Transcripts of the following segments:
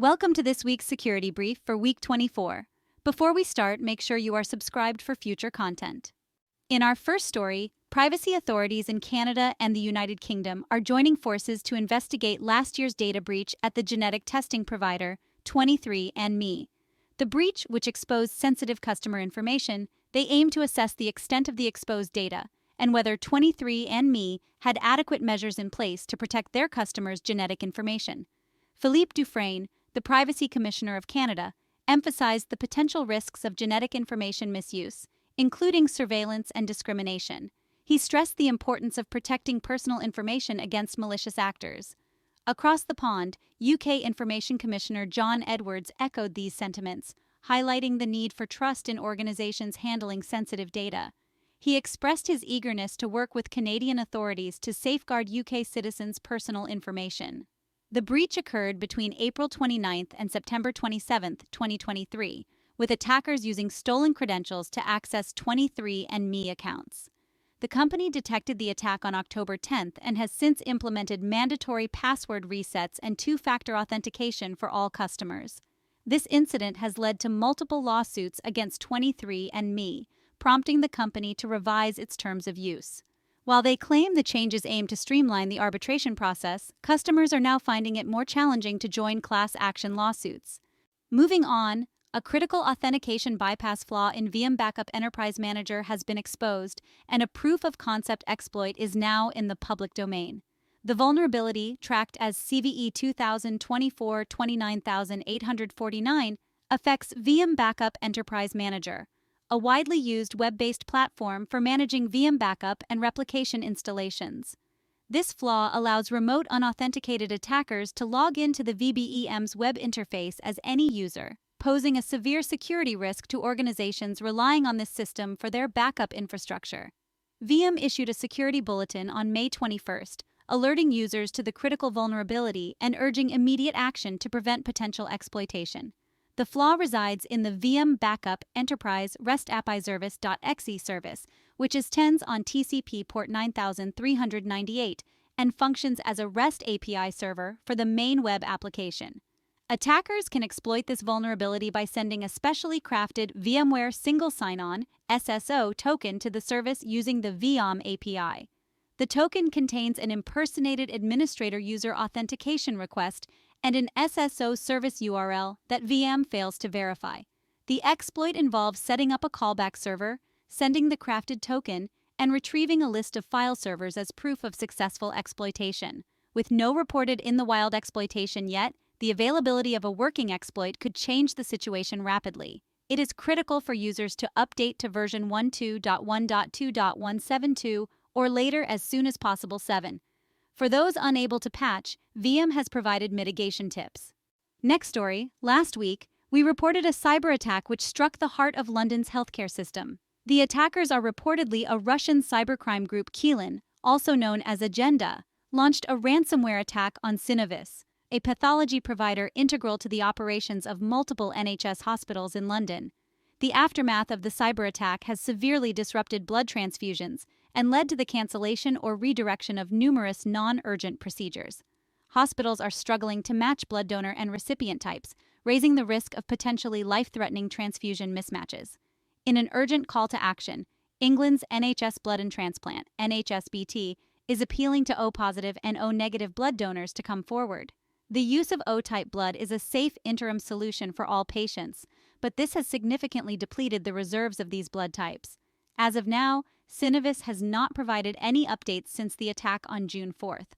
Welcome to this week's security brief for week 24. Before we start, make sure you are subscribed for future content. In our first story, privacy authorities in Canada and the United Kingdom are joining forces to investigate last year's data breach at the genetic testing provider 23andMe. The breach, which exposed sensitive customer information, they aim to assess the extent of the exposed data and whether 23andMe had adequate measures in place to protect their customers' genetic information. Philippe Dufresne, the Privacy Commissioner of Canada, emphasized the potential risks of genetic information misuse, including surveillance and discrimination. He stressed the importance of protecting personal information against malicious actors. Across the pond, UK Information Commissioner John Edwards echoed these sentiments, highlighting the need for trust in organizations handling sensitive data. He expressed his eagerness to work with Canadian authorities to safeguard UK citizens' personal information. The breach occurred between April 29th and September 27, 2023, with attackers using stolen credentials to access 23andMe accounts. The company detected the attack on October 10th and has since implemented mandatory password resets and two-factor authentication for all customers. This incident has led to multiple lawsuits against 23andMe, prompting the company to revise its terms of use. While they claim the changes aim to streamline the arbitration process, customers are now finding it more challenging to join class action lawsuits. Moving on, a critical authentication bypass flaw in Veeam Backup Enterprise Manager has been exposed, and a proof-of-concept exploit is now in the public domain. The vulnerability, tracked as CVE 2024-29849, affects Veeam Backup Enterprise Manager, a widely used web-based platform for managing Veeam backup and replication installations. This flaw allows remote unauthenticated attackers to log into the VBEM's web interface as any user, posing a severe security risk to organizations relying on this system for their backup infrastructure. Veeam issued a security bulletin on May 21st, alerting users to the critical vulnerability and urging immediate action to prevent potential exploitation. The flaw resides in the Veeam Backup Enterprise REST API Service.exe service, which is TENS on TCP port 9398 and functions as a REST API server for the main web application. Attackers can exploit this vulnerability by sending a specially crafted VMware Single Sign-On (SSO) token to the service using the Veeam API. The token contains an impersonated administrator user authentication request and an SSO service URL that Veeam fails to verify. The exploit involves setting up a callback server, sending the crafted token, and retrieving a list of file servers as proof of successful exploitation. With no reported in-the-wild exploitation yet, the availability of a working exploit could change the situation rapidly. It is critical for users to update to version 12.1.2.172 or later as soon as possible 7. For those unable to patch, Veeam has provided mitigation tips. Next story, last week, we reported a cyberattack which struck the heart of London's healthcare system. The attackers are reportedly a Russian cybercrime group. Keelan, also known as Agenda, launched a ransomware attack on Synnovis, a pathology provider integral to the operations of multiple NHS hospitals in London. The aftermath of the cyberattack has severely disrupted blood transfusions and led to the cancellation or redirection of numerous non-urgent procedures. Hospitals are struggling to match blood donor and recipient types, raising the risk of potentially life-threatening transfusion mismatches. In an urgent call to action, England's NHS Blood and Transplant (NHSBT) is appealing to O-positive and O-negative blood donors to come forward. The use of O-type blood is a safe interim solution for all patients, but this has significantly depleted the reserves of these blood types. As of now, Synnovis has not provided any updates since the attack on June 4th.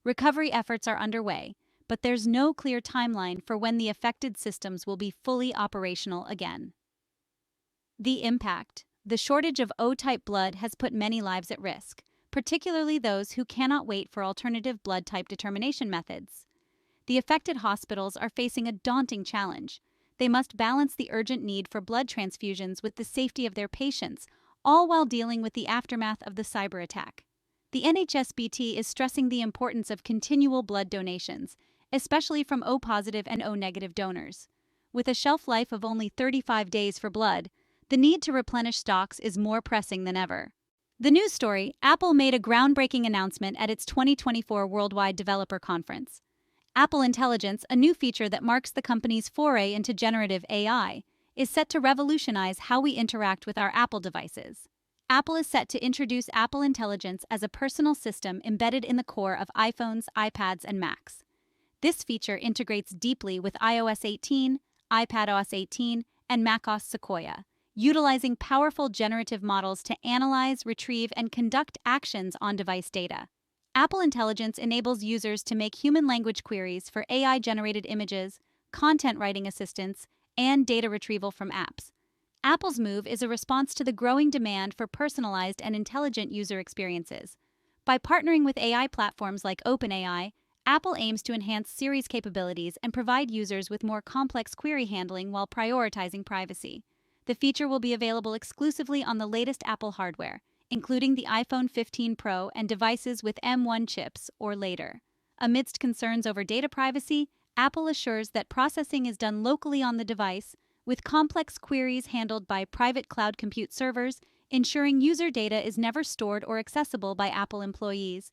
Recovery efforts are underway, but there's no clear timeline for when the affected systems will be fully operational again. The impact. The shortage of O-type blood has put many lives at risk, particularly those who cannot wait for alternative blood type determination methods. The affected hospitals are facing a daunting challenge. They must balance the urgent need for blood transfusions with the safety of their patients, all while dealing with the aftermath of the cyberattack. The NHSBT is stressing the importance of continual blood donations, especially from O-positive and O-negative donors. With a shelf life of only 35 days for blood, the need to replenish stocks is more pressing than ever. The news story: Apple made a groundbreaking announcement at its 2024 Worldwide Developer Conference. Apple Intelligence, a new feature that marks the company's foray into generative AI, is set to revolutionize how we interact with our Apple devices. Apple is set to introduce Apple Intelligence as a personal system embedded in the core of iPhones, iPads, and Macs. This feature integrates deeply with iOS 18, iPadOS 18, and macOS Sequoia, utilizing powerful generative models to analyze, retrieve, and conduct actions on device data. Apple Intelligence enables users to make human language queries for AI-generated images, content writing assistance, and data retrieval from apps. Apple's move is a response to the growing demand for personalized and intelligent user experiences. By partnering with AI platforms like OpenAI, Apple aims to enhance Siri's capabilities and provide users with more complex query handling while prioritizing privacy. The feature will be available exclusively on the latest Apple hardware, including the iPhone 15 Pro and devices with M1 chips or later. Amidst concerns over data privacy, Apple assures that processing is done locally on the device, with complex queries handled by private cloud compute servers, ensuring user data is never stored or accessible by Apple employees.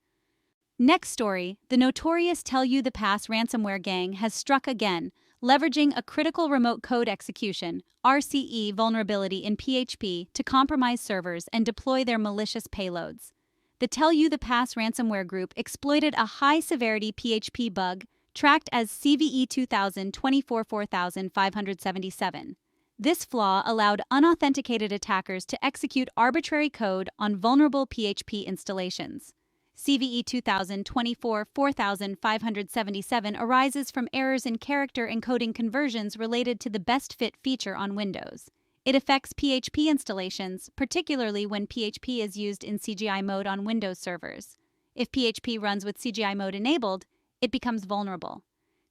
Next story, the notorious TellYouThePass ransomware gang has struck again, leveraging a critical remote code execution (RCE) vulnerability in PHP to compromise servers and deploy their malicious payloads. The TellYouThePass ransomware group exploited a high-severity PHP bug tracked as CVE 2024-4577. This flaw allowed unauthenticated attackers to execute arbitrary code on vulnerable PHP installations. CVE 2024-4577 arises from errors in character encoding conversions related to the best fit feature on Windows. It affects PHP installations, particularly when PHP is used in CGI mode on Windows servers. If PHP runs with CGI mode enabled, it becomes vulnerable.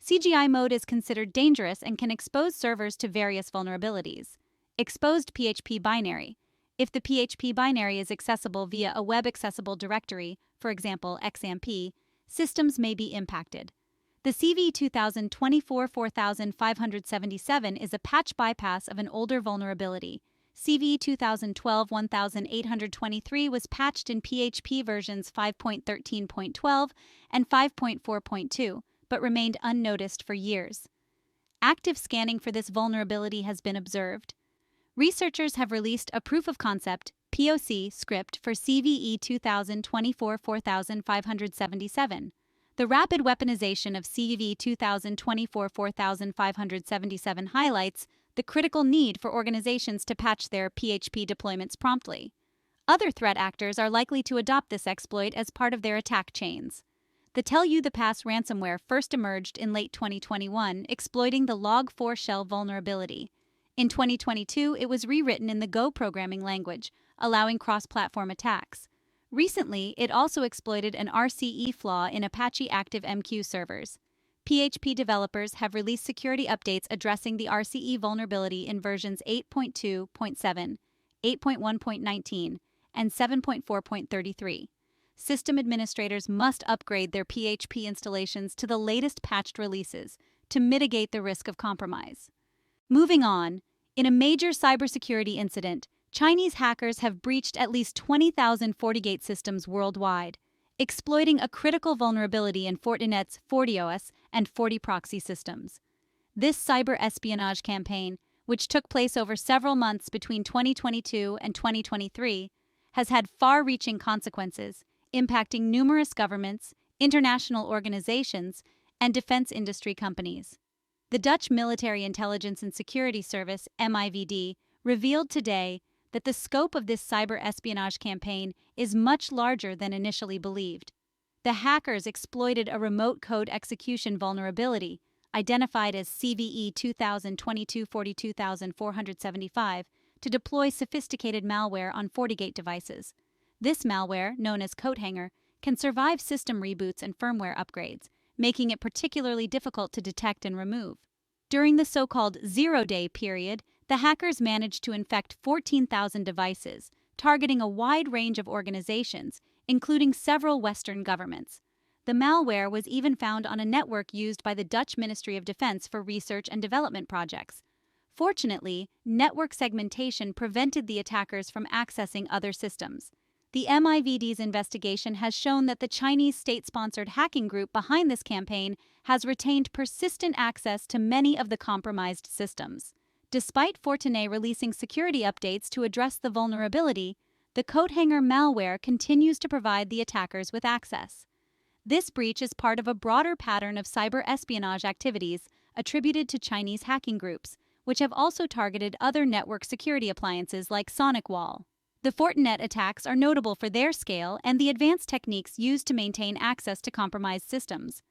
CGI mode is considered dangerous and can expose servers to various vulnerabilities. Exposed PHP binary. If the PHP binary is accessible via a web-accessible directory, for example XAMPP, systems may be impacted. The CV 2024-4577 is a patch bypass of an older vulnerability. CV 2012-1823 was patched in PHP versions 5.13.12 and 5.4.2, but remained unnoticed for years. Active scanning for this vulnerability has been observed. Researchers have released a proof of concept (POC) script for CVE 2024-4577. The rapid weaponization of CV 2024-4577 highlights the critical need for organizations to patch their PHP deployments promptly. Other threat actors are likely to adopt this exploit as part of their attack chains. The TellYouThePass ransomware first emerged in late 2021, exploiting the Log4 shell vulnerability. In 2022, it was rewritten in the Go programming language, allowing cross-platform attacks. Recently, it also exploited an RCE flaw in Apache ActiveMQ servers. PHP developers have released security updates addressing the RCE vulnerability in versions 8.2.7, 8.1.19, and 7.4.33. System administrators must upgrade their PHP installations to the latest patched releases to mitigate the risk of compromise. Moving on, in a major cybersecurity incident, Chinese hackers have breached at least 20,000 FortiGate systems worldwide, exploiting a critical vulnerability in Fortinet's FortiOS and FortiProxy systems. This cyber espionage campaign, which took place over several months between 2022 and 2023, has had far-reaching consequences, impacting numerous governments, international organizations, and defense industry companies. The Dutch Military Intelligence and Security Service, MIVD, revealed today that the scope of this cyber espionage campaign is much larger than initially believed. The hackers exploited a remote code execution vulnerability, identified as CVE 2022-42475, to deploy sophisticated malware on FortiGate devices. This malware, known as coathanger, can survive system reboots and firmware upgrades, making it particularly difficult to detect and remove. During the so-called zero-day period, the hackers managed to infect 14,000 devices, targeting a wide range of organizations, including several Western governments. The malware was even found on a network used by the Dutch Ministry of Defense for research and development projects. Fortunately, network segmentation prevented the attackers from accessing other systems. The MIVD's investigation has shown that the Chinese state-sponsored hacking group behind this campaign has retained persistent access to many of the compromised systems. Despite Fortinet releasing security updates to address the vulnerability, the coathanger malware continues to provide the attackers with access. This breach is part of a broader pattern of cyber espionage activities attributed to Chinese hacking groups, which have also targeted other network security appliances like SonicWall. The Fortinet attacks are notable for their scale and the advanced techniques used to maintain access to compromised systems.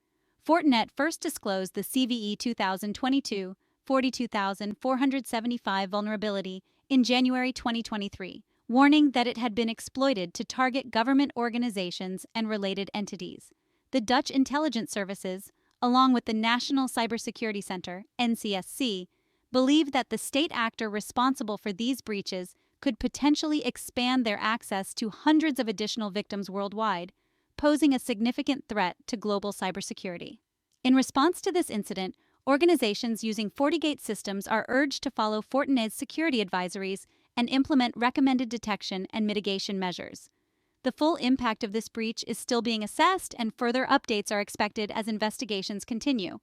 Fortinet first disclosed the CVE 2022 42475 vulnerability in January 2023, warning that it had been exploited to target government organizations and related entities. The Dutch intelligence services, along with the National Cybersecurity Center, NCSC, believe that the state actor responsible for these breaches could potentially expand their access to hundreds of additional victims worldwide, posing a significant threat to global cybersecurity. In response to this incident, organizations using FortiGate systems are urged to follow Fortinet's security advisories and implement recommended detection and mitigation measures. The full impact of this breach is still being assessed, and further updates are expected as investigations continue.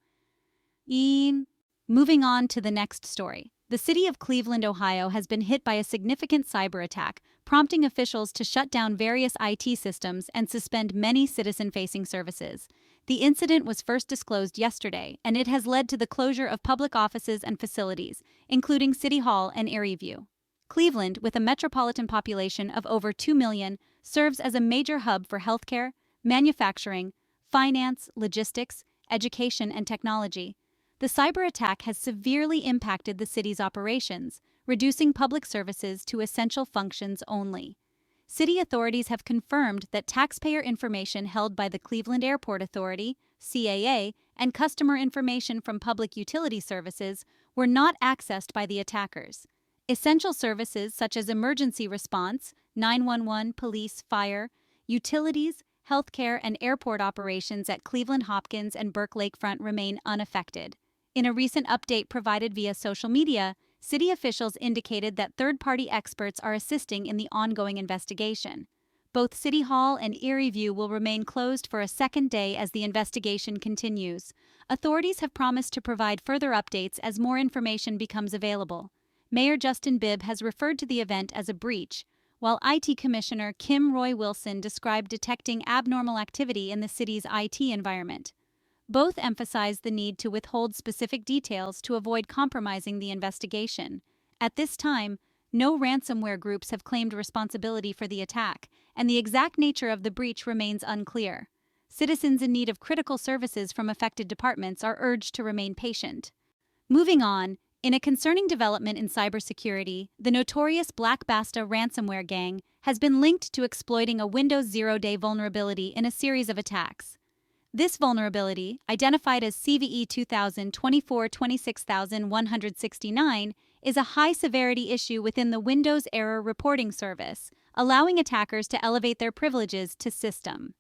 Moving on to the next story. The city of Cleveland, Ohio has been hit by a significant cyber attack, prompting officials to shut down various IT systems and suspend many citizen-facing services. The incident was first disclosed yesterday, and it has led to the closure of public offices and facilities, including City Hall and Erie View. Cleveland, with a metropolitan population of over 2 million, serves as a major hub for healthcare, manufacturing, finance, logistics, education, and technology. The cyber attack has severely impacted the city's operations, reducing public services to essential functions only. City authorities have confirmed that taxpayer information held by the Cleveland Airport Authority, CAA, and customer information from public utility services were not accessed by the attackers. Essential services such as emergency response, 911, police, fire, utilities, healthcare, and airport operations at Cleveland Hopkins and Burke Lakefront remain unaffected. In a recent update provided via social media, city officials indicated that third-party experts are assisting in the ongoing investigation. Both City Hall and Erie View will remain closed for a second day as the investigation continues. Authorities have promised to provide further updates as more information becomes available. Mayor Justin Bibb has referred to the event as a breach, while IT Commissioner Kim Roy Wilson described detecting abnormal activity in the city's IT environment. Both emphasized the need to withhold specific details to avoid compromising the investigation. At this time, no ransomware groups have claimed responsibility for the attack, and the exact nature of the breach remains unclear. Citizens in need of critical services from affected departments are urged to remain patient. Moving on, in a concerning development in cybersecurity, the notorious Basta ransomware gang has been linked to exploiting a Windows zero-day vulnerability in a series of attacks. This vulnerability, identified as CVE 2024-26169, is a high-severity issue within the Windows Error Reporting Service, allowing attackers to elevate their privileges to system.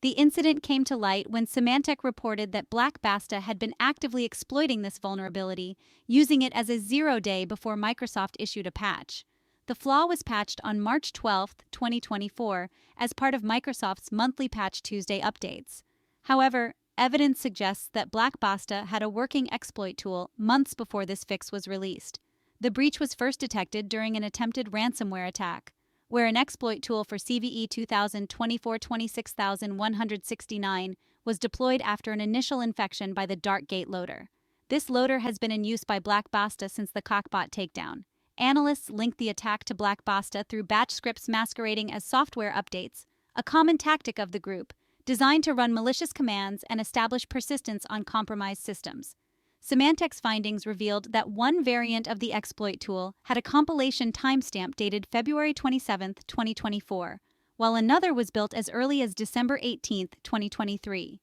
The incident came to light when Symantec reported that Basta had been actively exploiting this vulnerability, using it as a zero-day before Microsoft issued a patch. The flaw was patched on March 12, 2024, as part of Microsoft's monthly Patch Tuesday updates. However, evidence suggests that Basta had a working exploit tool months before this fix was released. The breach was first detected during an attempted ransomware attack, where an exploit tool for CVE 2024-26169 was deployed after an initial infection by the Darkgate loader. This loader has been in use by Basta since the Cockbot takedown. Analysts link the attack to Basta through batch scripts masquerading as software updates, a common tactic of the group, designed to run malicious commands and establish persistence on compromised systems. Symantec's findings revealed that one variant of the exploit tool had a compilation timestamp dated February 27, 2024, while another was built as early as December 18, 2023.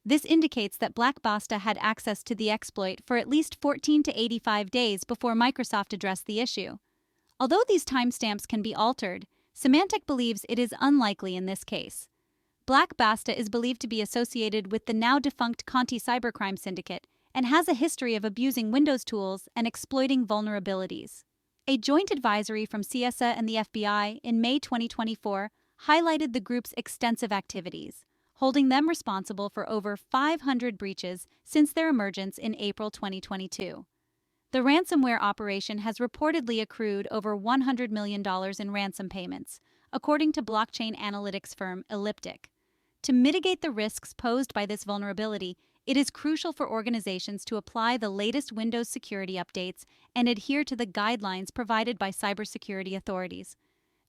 This indicates that Basta had access to the exploit for at least 14 to 85 days before Microsoft addressed the issue. Although these timestamps can be altered, Symantec believes it is unlikely in this case. Basta is believed to be associated with the now-defunct Conti cybercrime syndicate and has a history of abusing Windows tools and exploiting vulnerabilities. A joint advisory from CISA and the FBI in May 2024 highlighted the group's extensive activities, holding them responsible for over 500 breaches since their emergence in April 2022. The ransomware operation has reportedly accrued over $100 million in ransom payments, according to blockchain analytics firm Elliptic. To mitigate the risks posed by this vulnerability, it is crucial for organizations to apply the latest Windows security updates and adhere to the guidelines provided by cybersecurity authorities.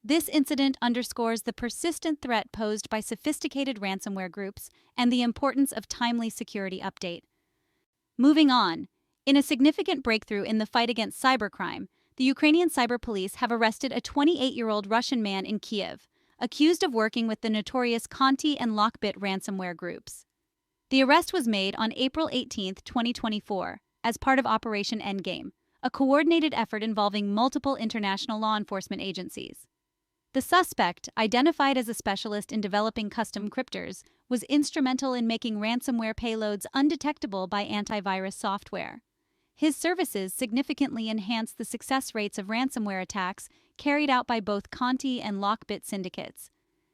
This incident underscores the persistent threat posed by sophisticated ransomware groups and the importance of timely security update. Moving on, in a significant breakthrough in the fight against cybercrime, the Ukrainian cyber police have arrested a 28-year-old Russian man in Kiev, accused of working with the notorious Conti and LockBit ransomware groups. The arrest was made on April 18, 2024, as part of Operation Endgame, a coordinated effort involving multiple international law enforcement agencies. The suspect, identified as a specialist in developing custom crypters, was instrumental in making ransomware payloads undetectable by antivirus software. His services significantly enhanced the success rates of ransomware attacks carried out by both Conti and LockBit syndicates.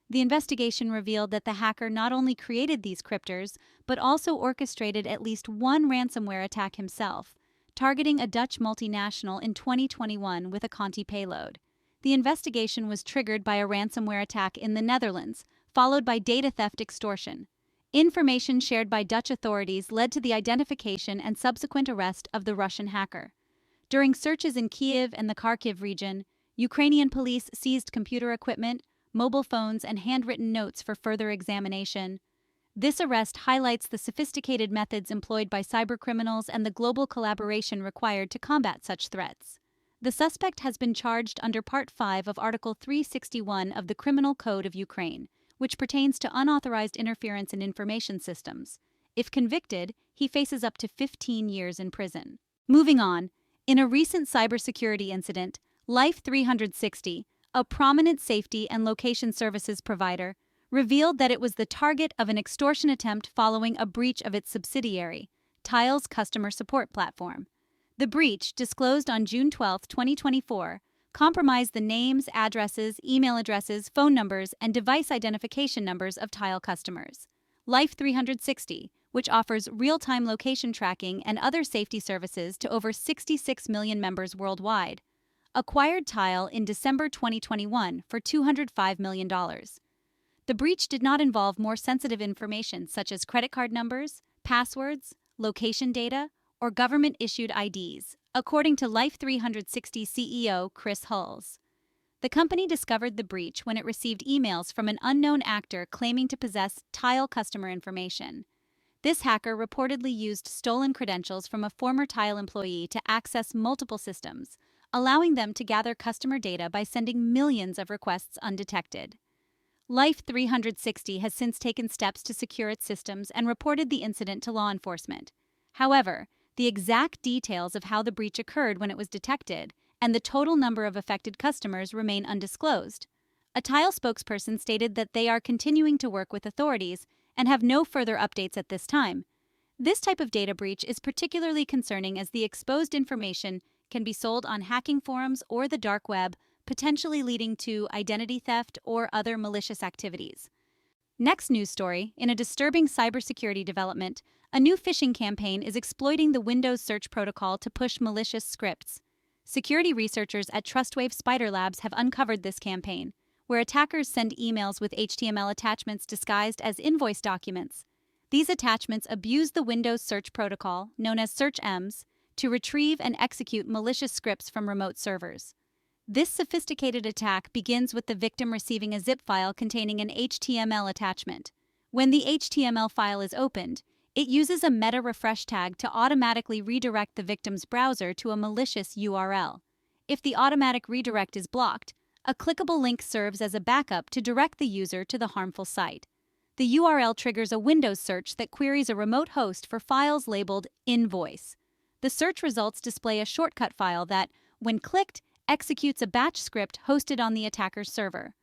The investigation revealed that the hacker not only created these crypters, but also orchestrated at least one ransomware attack himself, targeting a Dutch multinational in 2021 with a Conti payload. The investigation was triggered by a ransomware attack in the Netherlands, followed by data theft extortion. Information shared by Dutch authorities led to the identification and subsequent arrest of the Russian hacker. During searches in Kiev and the Kharkiv region, Ukrainian police seized computer equipment, mobile phones, and handwritten notes for further examination. This arrest highlights the sophisticated methods employed by cybercriminals and the global collaboration required to combat such threats. The suspect has been charged under Part 5 of Article 361 of the Criminal Code of Ukraine, which pertains to unauthorized interference in information systems. If convicted, he faces up to 15 years in prison. Moving on, in a recent cybersecurity incident, Life360, a prominent safety and location services provider, revealed that it was the target of an extortion attempt following a breach of its subsidiary, Tile's customer support platform. The breach, disclosed on June 12, 2024, compromised the names, addresses, email addresses, phone numbers, and device identification numbers of Tile customers. Life360, which offers real-time location tracking and other safety services to over 66 million members worldwide, acquired Tile in December 2021 for $205 million. The breach did not involve more sensitive information such as credit card numbers, passwords, location data, or government-issued IDs, according to Life360 CEO Chris Hulls. The company discovered the breach when it received emails from an unknown actor claiming to possess Tile customer information. This hacker reportedly used stolen credentials from a former Tile employee to access multiple systems, allowing them to gather customer data by sending millions of requests undetected. Life360 has since taken steps to secure its systems and reported the incident to law enforcement. However, the exact details of how the breach occurred when it was detected and the total number of affected customers remain undisclosed. A Tile spokesperson stated that they are continuing to work with authorities and have no further updates at this time. This type of data breach is particularly concerning as the exposed information can be sold on hacking forums or the dark web, potentially leading to identity theft or other malicious activities. Next news story, in a disturbing cybersecurity development, a new phishing campaign is exploiting the Windows search protocol to push malicious scripts. Security researchers at Trustwave Spider Labs have uncovered this campaign, where attackers send emails with HTML attachments disguised as invoice documents. These attachments abuse the Windows search protocol, known as search-ems, to retrieve and execute malicious scripts from remote servers. This sophisticated attack begins with the victim receiving a zip file containing an HTML attachment. When the HTML file is opened, it uses a meta refresh tag to automatically redirect the victim's browser to a malicious URL. If the automatic redirect is blocked, a clickable link serves as a backup to direct the user to the harmful site. The URL triggers a Windows search that queries a remote host for files labeled invoice. The search results display a shortcut file that, when clicked, executes a batch script hosted on the attacker's server.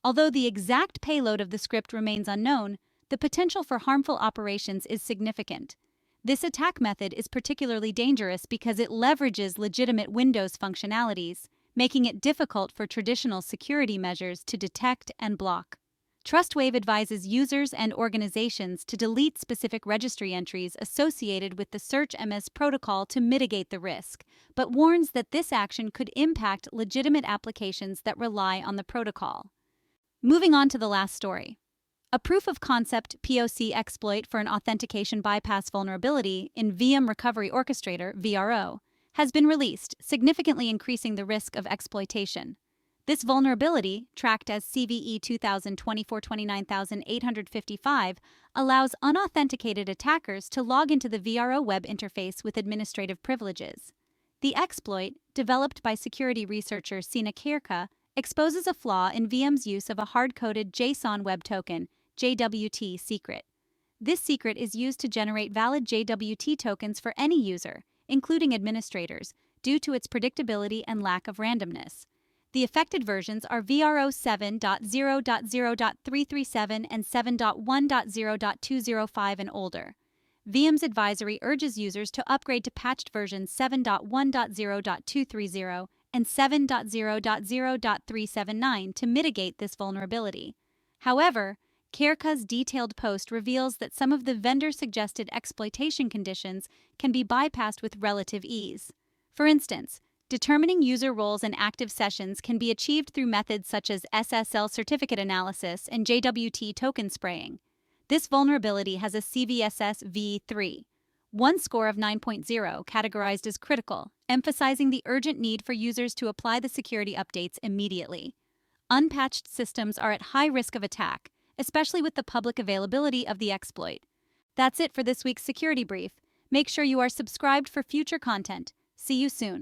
Although the exact payload of the script remains unknown, the potential for harmful operations is significant. This attack method is particularly dangerous because it leverages legitimate Windows functionalities, making it difficult for traditional security measures to detect and block. TrustWave advises users and organizations to delete specific registry entries associated with the Search MS protocol to mitigate the risk, but warns that this action could impact legitimate applications that rely on the protocol. Moving on to the last story. A proof-of-concept POC exploit for an authentication bypass vulnerability in Veeam Recovery Orchestrator (VRO) has been released, significantly increasing the risk of exploitation. This vulnerability, tracked as CVE 2024-29855, allows unauthenticated attackers to log into the VRO web interface with administrative privileges. The exploit, developed by security researcher Sina Kirka, exposes a flaw in Veeam's use of a hard-coded JSON Web Token (JWT) secret. This secret is used to generate valid JWT tokens for any user, including administrators, due to its predictability and lack of randomness. The affected versions are VRO 7.0.0.337 and 7.1.0.205 and older. Veeam's advisory urges users to upgrade to patched versions 7.1.0.230 and 7.0.0.379 to mitigate this vulnerability. However, Kirka's detailed post reveals that some of the vendor-suggested exploitation conditions can be bypassed with relative ease. For instance, determining user roles and active sessions can be achieved through methods such as SSL certificate analysis and JWT token spraying. This vulnerability has a CVSS v3, one score of 9.0, categorized as critical, emphasizing the urgent need for users to apply the security updates immediately. Unpatched systems are at high risk of attack, especially with the public availability of the exploit. That's it for this week's Security Brief. Make sure you are subscribed for future content. See you soon.